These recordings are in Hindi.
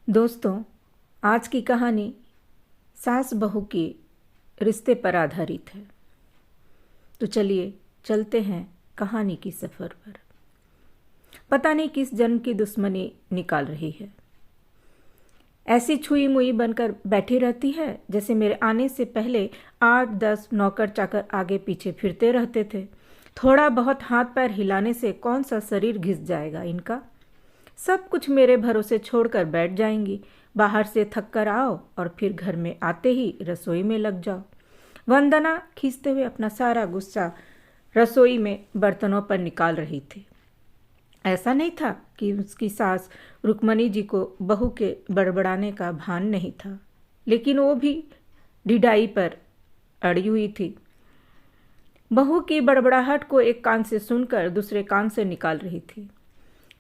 दोस्तों, आज की कहानी सास बहू के रिश्ते पर आधारित है। तो चलिए चलते हैं कहानी की सफ़र पर। पता नहीं किस जन्म की दुश्मनी निकाल रही है। ऐसी छुई मुई बनकर बैठी रहती है जैसे मेरे आने से पहले 8-10 नौकर चाकर आगे पीछे फिरते रहते थे। थोड़ा बहुत हाथ पैर हिलाने से कौन सा शरीर घिस जाएगा इनका। सब कुछ मेरे भरोसे छोड़कर बैठ जाएंगी। बाहर से थक कर आओ और फिर घर में आते ही रसोई में लग जाओ। वंदना खींचते हुए अपना सारा गुस्सा रसोई में बर्तनों पर निकाल रही थी। ऐसा नहीं था कि उसकी सास रुक्मणी जी को बहू के बड़बड़ाने का भान नहीं था, लेकिन वो भी ढिढाई पर अड़ी हुई थी। बहू की बड़बड़ाहट को एक कान से सुनकर दूसरे कान से निकाल रही थी।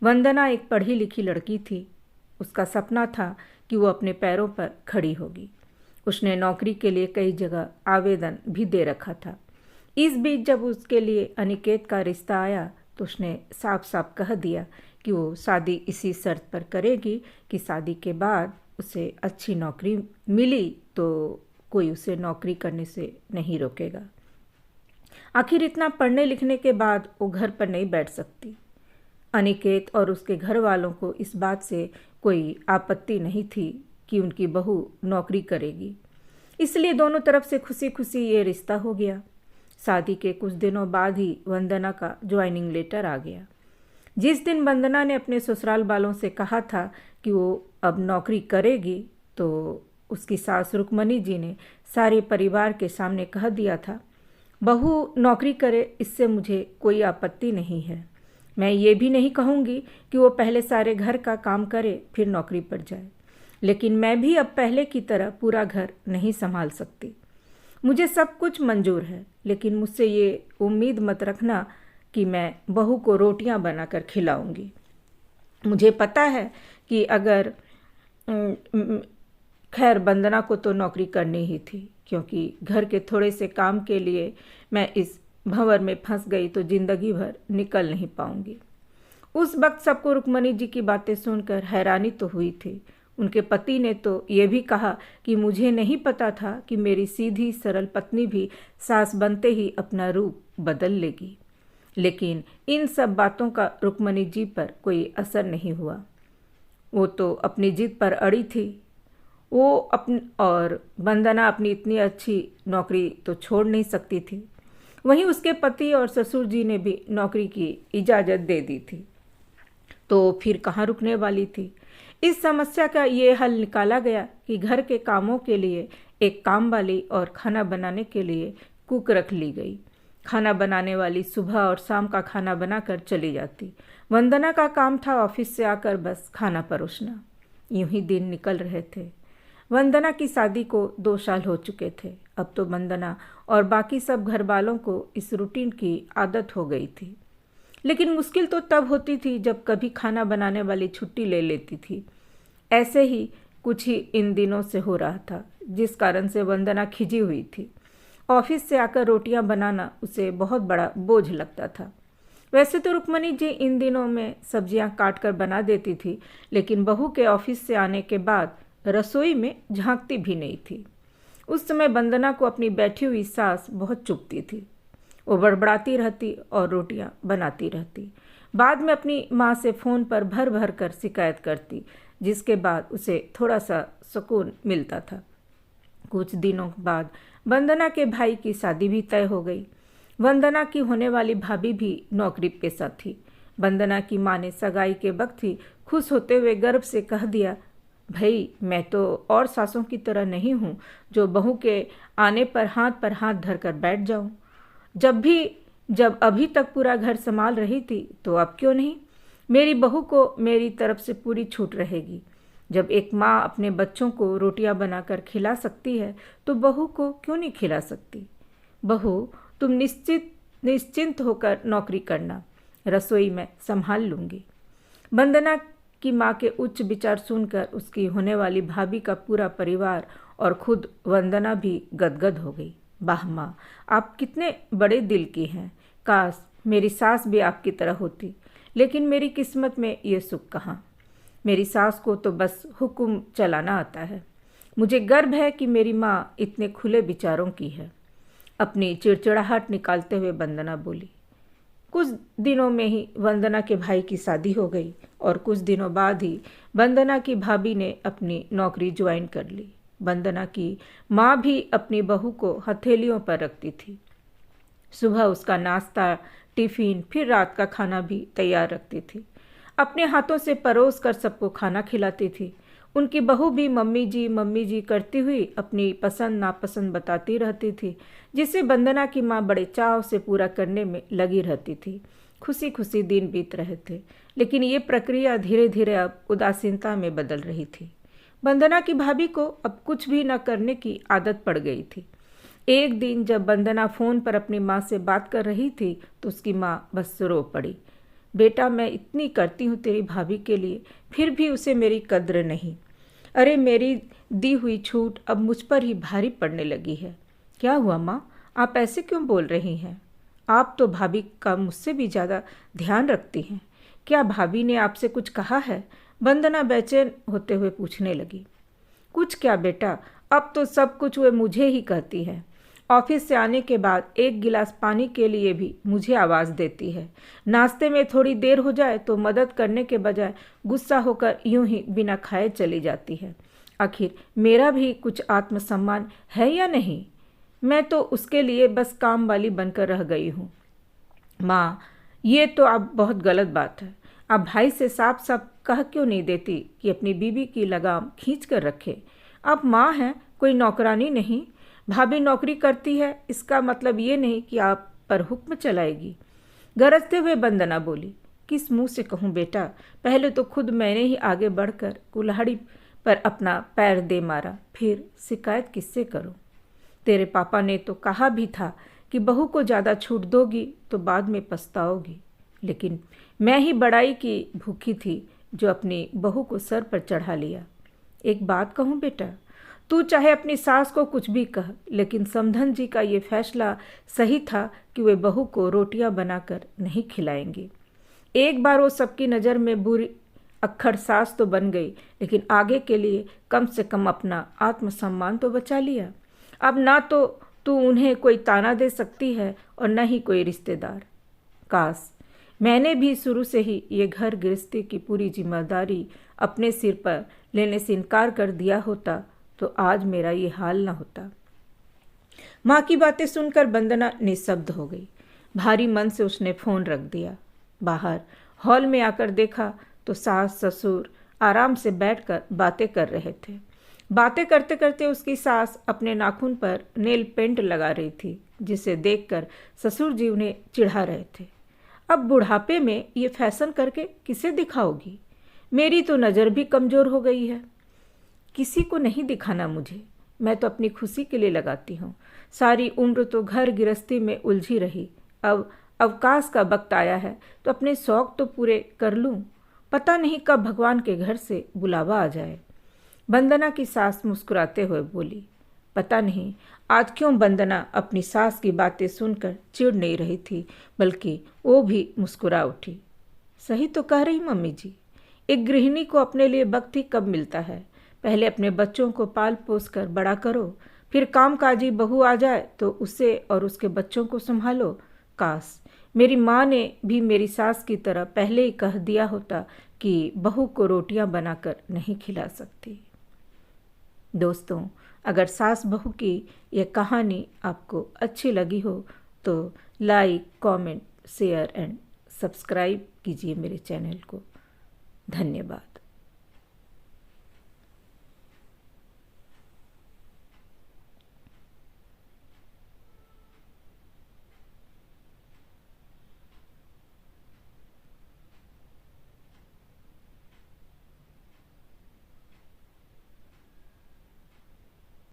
वंदना एक पढ़ी लिखी लड़की थी। उसका सपना था कि वो अपने पैरों पर खड़ी होगी। उसने नौकरी के लिए कई जगह आवेदन भी दे रखा था। इस बीच जब उसके लिए अनिकेत का रिश्ता आया तो उसने साफ साफ कह दिया कि वो शादी इसी शर्त पर करेगी कि शादी के बाद उसे अच्छी नौकरी मिली तो कोई उसे नौकरी करने से नहीं रोकेगा। आखिर इतना पढ़ने लिखने के बाद वो घर पर नहीं बैठ सकती। अनिकेत और उसके घर वालों को इस बात से कोई आपत्ति नहीं थी कि उनकी बहू नौकरी करेगी, इसलिए दोनों तरफ से खुशी खुशी ये रिश्ता हो गया। शादी के कुछ दिनों बाद ही वंदना का ज्वाइनिंग लेटर आ गया। जिस दिन वंदना ने अपने ससुराल वालों से कहा था कि वो अब नौकरी करेगी तो उसकी सास रुक्मणी जी ने सारे परिवार के सामने कह दिया था, बहू नौकरी करे इससे मुझे कोई आपत्ति नहीं है। मैं ये भी नहीं कहूँगी कि वो पहले सारे घर का काम करे फिर नौकरी पर जाए, लेकिन मैं भी अब पहले की तरह पूरा घर नहीं संभाल सकती। मुझे सब कुछ मंजूर है, लेकिन मुझसे ये उम्मीद मत रखना कि मैं बहू को रोटियां बनाकर खिलाऊंगी। मुझे पता है कि अगर खैर वंदना को तो नौकरी करनी ही थी, क्योंकि घर के थोड़े से काम के लिए मैं इस भंवर में फंस गई तो जिंदगी भर निकल नहीं पाऊंगी। उस वक्त सबको रुक्मणी जी की बातें सुनकर हैरानी तो हुई थी। उनके पति ने तो ये भी कहा कि मुझे नहीं पता था कि मेरी सीधी सरल पत्नी भी सास बनते ही अपना रूप बदल लेगी। लेकिन इन सब बातों का रुक्मणी जी पर कोई असर नहीं हुआ। वो तो अपनी जिद पर अड़ी थी। और वंदना अपनी इतनी अच्छी नौकरी तो छोड़ नहीं सकती थी। वहीं उसके पति और ससुर जी ने भी नौकरी की इजाज़त दे दी थी, तो फिर कहाँ रुकने वाली थी। इस समस्या का ये हल निकाला गया कि घर के कामों के लिए एक काम वाली और खाना बनाने के लिए कुक रख ली गई। खाना बनाने वाली सुबह और शाम का खाना बनाकर चली जाती। वंदना का काम था ऑफिस से आकर बस खाना परोसना। यूं ही दिन निकल रहे थे। वंदना की शादी को 2 साल हो चुके थे। अब तो वंदना और बाकी सब घर वालों को इस रूटीन की आदत हो गई थी, लेकिन मुश्किल तो तब होती थी जब कभी खाना बनाने वाली छुट्टी ले लेती थी। ऐसे ही कुछ ही इन दिनों से हो रहा था, जिस कारण से वंदना खिजी हुई थी। ऑफिस से आकर रोटियां बनाना उसे बहुत बड़ा बोझ लगता था। वैसे तो रुक्मणी जी इन दिनों में सब्जियां काट कर बना देती थी, लेकिन बहू के ऑफिस से आने के बाद रसोई में झांकती भी नहीं थी। उस समय वंदना को अपनी बैठी हुई सास बहुत चुभती थी। वो बड़बड़ाती रहती और रोटियां बनाती रहती। बाद में अपनी माँ से फ़ोन पर भर भर कर शिकायत करती, जिसके बाद उसे थोड़ा सा सुकून मिलता था। कुछ दिनों बाद वंदना के भाई की शादी भी तय हो गई। वंदना की होने वाली भाभी भी नौकरी पेशा थी। वंदना की माँ ने सगाई के वक्त ही खुश होते हुए गर्व से कह दिया, भाई मैं तो और सासों की तरह नहीं हूँ जो बहू के आने पर हाथ धरकर बैठ जाऊँ। जब अभी तक पूरा घर संभाल रही थी तो अब क्यों नहीं। मेरी बहू को मेरी तरफ से पूरी छूट रहेगी। जब एक माँ अपने बच्चों को रोटियां बनाकर खिला सकती है तो बहू को क्यों नहीं खिला सकती। बहू तुम निश्चिंत होकर नौकरी करना, रसोई में संभाल लूँगी। वंदना की माँ के उच्च विचार सुनकर उसकी होने वाली भाभी का पूरा परिवार और खुद वंदना भी गदगद हो गई। वाह माँ, आप कितने बड़े दिल की हैं। काश मेरी सास भी आपकी तरह होती, लेकिन मेरी किस्मत में ये सुख कहाँ। मेरी सास को तो बस हुक्म चलाना आता है। मुझे गर्व है कि मेरी माँ इतने खुले विचारों की है। अपनी चिड़चिड़ाहट निकालते हुए वंदना बोली। कुछ दिनों में ही वंदना के भाई की शादी हो गई और कुछ दिनों बाद ही वंदना की भाभी ने अपनी नौकरी ज्वाइन कर ली। वंदना की माँ भी अपनी बहू को हथेलियों पर रखती थी। सुबह उसका नाश्ता, टिफ़िन, फिर रात का खाना भी तैयार रखती थी। अपने हाथों से परोस कर सबको खाना खिलाती थी। उनकी बहू भी मम्मी जी करती हुई अपनी पसंद नापसंद बताती रहती थी, जिसे वंदना की माँ बड़े चाव से पूरा करने में लगी रहती थी। खुशी खुशी दिन बीत रहे थे, लेकिन ये प्रक्रिया धीरे धीरे अब उदासीनता में बदल रही थी। वंदना की भाभी को अब कुछ भी न करने की आदत पड़ गई थी। एक दिन जब वंदना फ़ोन पर अपनी माँ से बात कर रही थी तो उसकी माँ बस रो पड़ी। बेटा, मैं इतनी करती हूँ तेरी भाभी के लिए, फिर भी उसे मेरी कद्र नहीं। अरे मेरी दी हुई छूट अब मुझ पर ही भारी पड़ने लगी है। क्या हुआ माँ, आप ऐसे क्यों बोल रही हैं? आप तो भाभी का मुझसे भी ज़्यादा ध्यान रखती हैं। क्या भाभी ने आपसे कुछ कहा है? वंदना बेचैन होते हुए पूछने लगी। कुछ क्या बेटा, अब तो सब कुछ वे मुझे ही कहती है। ऑफिस से आने के बाद एक गिलास पानी के लिए भी मुझे आवाज़ देती है। नाश्ते में थोड़ी देर हो जाए तो मदद करने के बजाय गुस्सा होकर यूं ही बिना खाए चली जाती है। आखिर मेरा भी कुछ आत्मसम्मान है या नहीं? मैं तो उसके लिए बस काम वाली बनकर रह गई हूँ। माँ, ये तो अब बहुत गलत बात है। आप भाई से साफ साफ कह क्यों नहीं देती कि अपनी बीवी की लगाम खींच कर रखे? आप माँ हैं, कोई नौकरानी नहीं। भाभी नौकरी करती है, इसका मतलब ये नहीं कि आप पर हुक्म चलाएगी। गरजते हुए वंदना बोली। किस मुंह से कहूँ बेटा, पहले तो खुद मैंने ही आगे बढ़कर कुल्हाड़ी पर अपना पैर दे मारा, फिर शिकायत किससे करूँ? तेरे पापा ने तो कहा भी था कि बहू को ज़्यादा छूट दोगी तो बाद में पछताओगी, लेकिन मैं ही बड़ाई की भूखी थी जो अपनी बहू को सर पर चढ़ा लिया। एक बात कहूँ बेटा, तू चाहे अपनी सास को कुछ भी कह, लेकिन समधन जी का ये फैसला सही था कि वे बहू को रोटियां बनाकर नहीं खिलाएंगे। एक बार वो सबकी नज़र में बुरी अक्खर सास तो बन गई, लेकिन आगे के लिए कम से कम अपना आत्मसम्मान तो बचा लिया। अब ना तो तू उन्हें कोई ताना दे सकती है और न ही कोई रिश्तेदार। काश मैंने भी शुरू से ही ये घर गृहस्थी की पूरी जिम्मेदारी अपने सिर पर लेने से इनकार कर दिया होता तो आज मेरा ये हाल न होता। माँ की बातें सुनकर वंदना निःशब्द हो गई। भारी मन से उसने फ़ोन रख दिया। बाहर हॉल में आकर देखा तो सास ससुर आराम से बैठकर बातें कर रहे थे। बातें करते करते उसकी सास अपने नाखून पर नेल पेंट लगा रही थी, जिसे देखकर ससुर जी उन्हें चिढ़ा रहे थे। अब बुढ़ापे में ये फैशन करके किसे दिखाओगी? मेरी तो नज़र भी कमज़ोर हो गई है। किसी को नहीं दिखाना मुझे, मैं तो अपनी खुशी के लिए लगाती हूँ। सारी उम्र तो घर गृहस्थी में उलझी रही, अब अवकाश का वक्त आया है तो अपने शौक तो पूरे कर लूँ। पता नहीं कब भगवान के घर से बुलावा आ जाए। वंदना की सास मुस्कुराते हुए बोली। पता नहीं आज क्यों वंदना अपनी सास की बातें सुनकर चिढ़ नहीं रही थी, बल्कि वो भी मुस्कुरा उठी। सही तो कह रही मम्मी जी, एक गृहिणी को अपने लिए वक्त ही कब मिलता है? पहले अपने बच्चों को पाल पोस कर बड़ा करो, फिर कामकाजी बहू आ जाए तो उसे और उसके बच्चों को संभालो। काश मेरी माँ ने भी मेरी सास की तरह पहले ही कह दिया होता कि बहू को रोटियां बनाकर नहीं खिला सकती। दोस्तों, अगर सास बहू की यह कहानी आपको अच्छी लगी हो तो like, comment, share and subscribe कीजिए मेरे चैनल को। धन्यवाद।